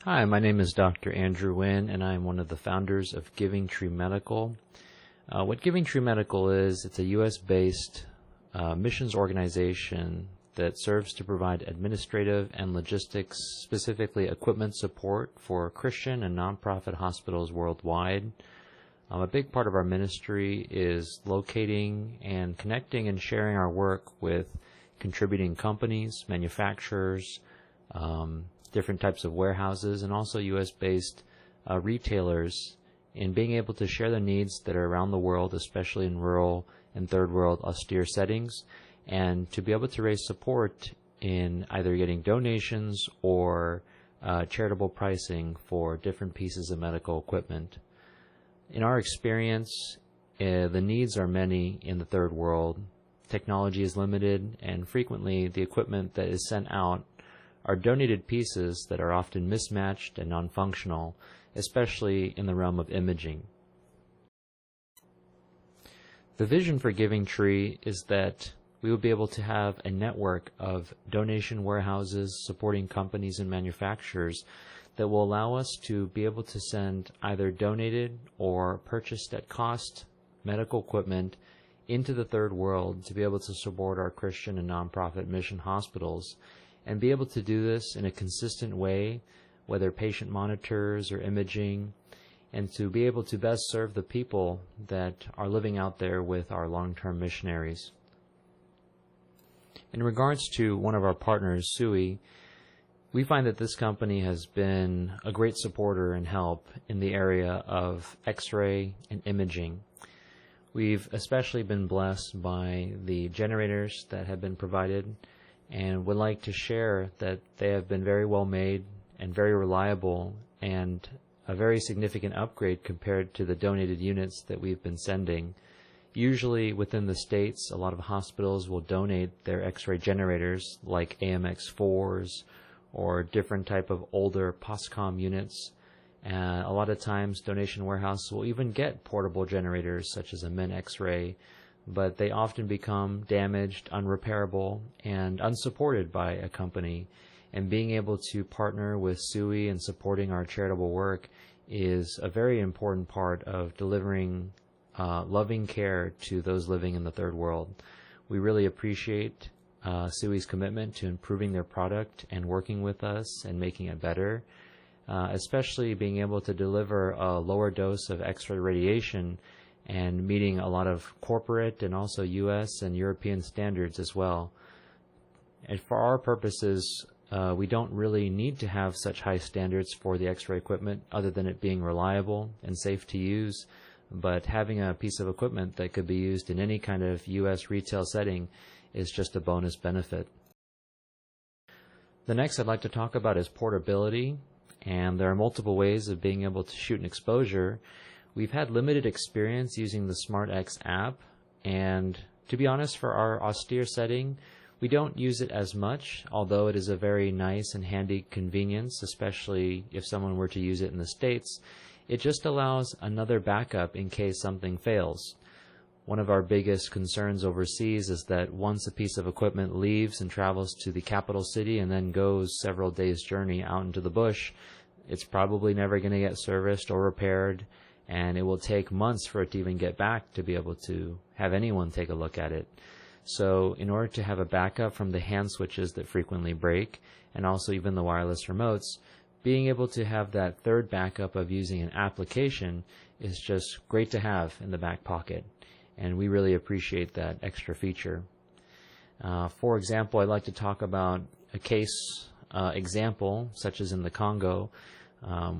Hi, my name is Dr. Andrew Nguyen, and I am one of the founders of Givingtree Medical. What Givingtree Medical is, it's a U.S.-based missions organization that serves to provide administrative and logistics, specifically equipment support for Christian and nonprofit hospitals worldwide. A big part of our ministry is locating and connecting and sharing our work with contributing companies, manufacturers, different types of warehouses, and also U.S.-based retailers in being able to share the needs that are around the world, especially in rural and third world austere settings, and to be able to raise support in either getting donations or charitable pricing for different pieces of medical equipment. In our experience, the needs are many in the third world. Technology is limited, and frequently the equipment that is sent out are donated pieces that are often mismatched and non-functional, especially in the realm of imaging. The vision for Givingtree is that we will be able to have a network of donation warehouses supporting companies and manufacturers that will allow us to be able to send either donated or purchased at cost medical equipment into the third world to be able to support our Christian and nonprofit mission hospitals, and be able to do this in a consistent way, whether patient monitors or imaging, and to be able to best serve the people that are living out there with our long-term missionaries. In regards to one of our partners, SUI, we find that this company has been a great supporter and help in the area of X-ray and imaging. We've especially been blessed by the generators that have been provided, and would like to share that they have been very well made and very reliable, and a very significant upgrade compared to the donated units that we've been sending. Usually within the States, a lot of hospitals will donate their X-ray generators like AMX4s or different type of older POSCOM units. A lot of times donation warehouses will even get portable generators such as a MIN X-ray, but they often become damaged, unrepairable, and unsupported by a company. And being able to partner with SUI and supporting our charitable work is a very important part of delivering loving care to those living in the third world. We really appreciate SUI's commitment to improving their product and working with us and making it better, especially being able to deliver a lower dose of X-ray radiation and meeting a lot of corporate and also U.S. and European standards as well. And for our purposes, we don't really need to have such high standards for the X-ray equipment other than it being reliable and safe to use, but having a piece of equipment that could be used in any kind of U.S. retail setting is just a bonus benefit. The next I'd like to talk about is portability, and there are multiple ways of being able to shoot an exposure. We've had limited experience using the SmartX app, and to be honest, for our austere setting, we don't use it as much, although it is a very nice and handy convenience, especially if someone were to use it in the States. It just allows another backup in case something fails. One of our biggest concerns overseas is that once a piece of equipment leaves and travels to the capital city and then goes several days' journey out into the bush, it's probably never going to get serviced or repaired, and it will take months for it to even get back to be able to have anyone take a look at it. So in order to have a backup from the hand switches that frequently break, and also even the wireless remotes, being able to have that third backup of using an application is just great to have in the back pocket, and we really appreciate that extra feature. For example, I'd like to talk about a case example, such as in the Congo.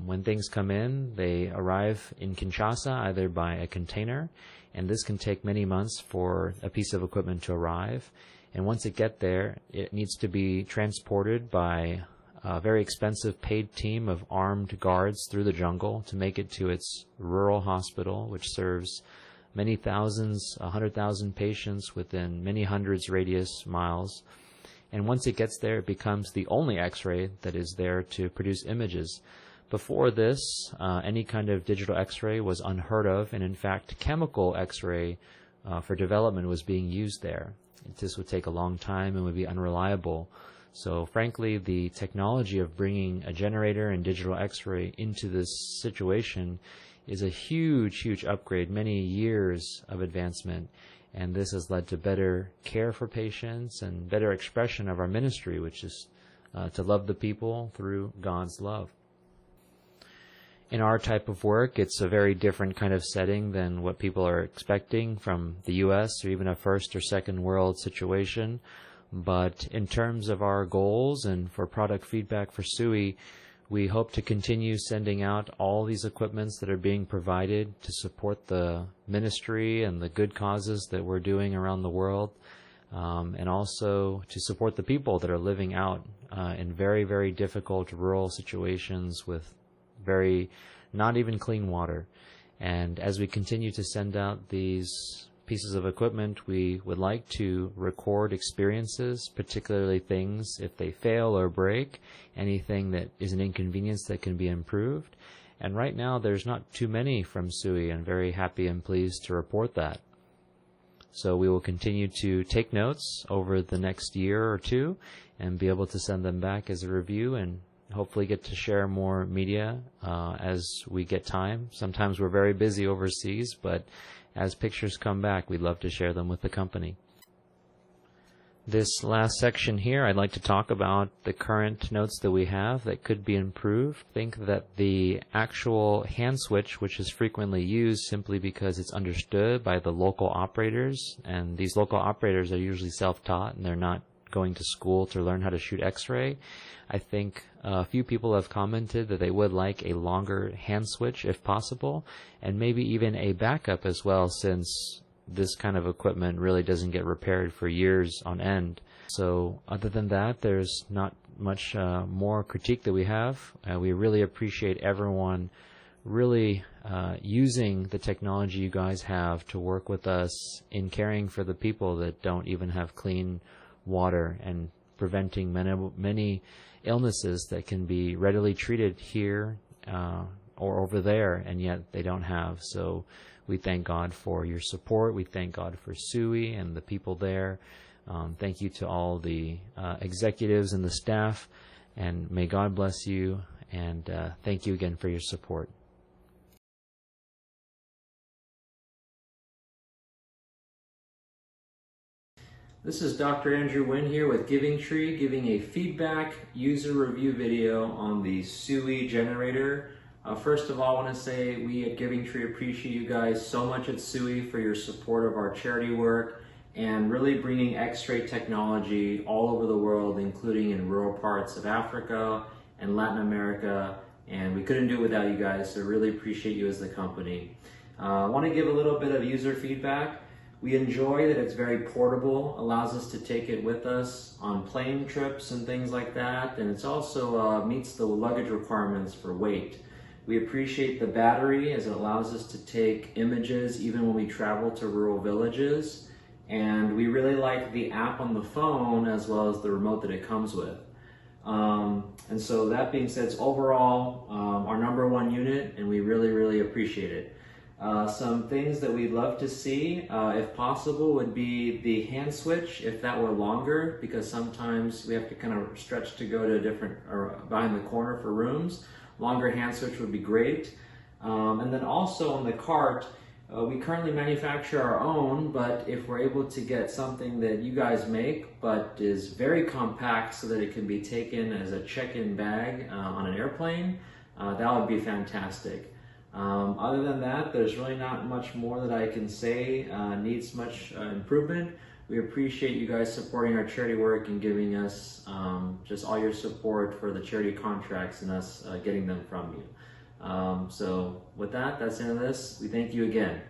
When things come in, they arrive in Kinshasa either by a container, and this can take many months for a piece of equipment to arrive. And once it gets there, it needs to be transported by a very expensive paid team of armed guards through the jungle to make it to its rural hospital, which serves many thousands, 100,000 patients within many hundreds radius miles. And once it gets there, it becomes the only X-ray that is there to produce images. Before this, any kind of digital X-ray was unheard of, and in fact, chemical X-ray for development was being used there. This would take a long time and would be unreliable. So frankly, the technology of bringing a generator and digital x-ray into this situation is a huge, huge upgrade, many years of advancement. And this has led to better care for patients and better expression of our ministry, which is to love the people through God's love. In our type of work, it's a very different kind of setting than what people are expecting from the U.S. or even a first or second world situation. But in terms of our goals and for product feedback for SUI, we hope to continue sending out all these equipments that are being provided to support the ministry and the good causes that we're doing around the world, and also to support the people that are living out in very, very difficult rural situations with very not even clean water. And as we continue to send out these pieces of equipment, we would like to record experiences, particularly things if they fail or break, anything that is an inconvenience that can be improved. And right now there's not too many from SUI. I'm very happy and pleased to report that. So we will continue to take notes over the next year or two and be able to send them back as a review and hopefully get to share more media as we get time. Sometimes we're very busy overseas, but as pictures come back, we'd love to share them with the company. This last section here, I'd like to talk about the current notes that we have that could be improved. I think that the actual hand switch, which is frequently used simply because it's understood by the local operators, and these local operators are usually self-taught and they're not going to school to learn how to shoot x-ray. I think a few people have commented that they would like a longer hand switch if possible, and maybe even a backup as well, since this kind of equipment really doesn't get repaired for years on end. So other than that, there's not much more critique that we have. We really appreciate everyone really using the technology you guys have to work with us in caring for the people that don't even have clean water and preventing many illnesses that can be readily treated here or over there, and yet they don't have. So we thank God for your support. We thank God for SUI and the people there. Thank you to all the executives and the staff, and may God bless you, and thank you again for your support. This is Dr. Andrew Nguyen here with Givingtree, giving a feedback user review video on the SUI generator. First of all, I want to say we at Givingtree appreciate you guys so much at SUI for your support of our charity work and really bringing X-ray technology all over the world, including in rural parts of Africa and Latin America. And we couldn't do it without you guys, so really appreciate you as the company. I want to give a little bit of user feedback. We enjoy that it's very portable, allows us to take it with us on plane trips and things like that, and it's also meets the luggage requirements for weight. We appreciate the battery as it allows us to take images even when we travel to rural villages, and we really like the app on the phone as well as the remote that it comes with. And so that being said, it's overall our #1 unit, and we really appreciate it. Some things that we'd love to see, if possible, would be the hand switch, if that were longer, because sometimes we have to kind of stretch to go to a different, or behind the corner for rooms. Longer hand switch would be great. And then also on the cart, we currently manufacture our own, but if we're able to get something that you guys make, but is very compact so that it can be taken as a check-in bag on an airplane, that would be fantastic. Other than that, there's really not much more that I can say needs much improvement. We appreciate you guys supporting our charity work and giving us just all your support for the charity contracts and us getting them from you. So with that, that's the end of this. We thank you again.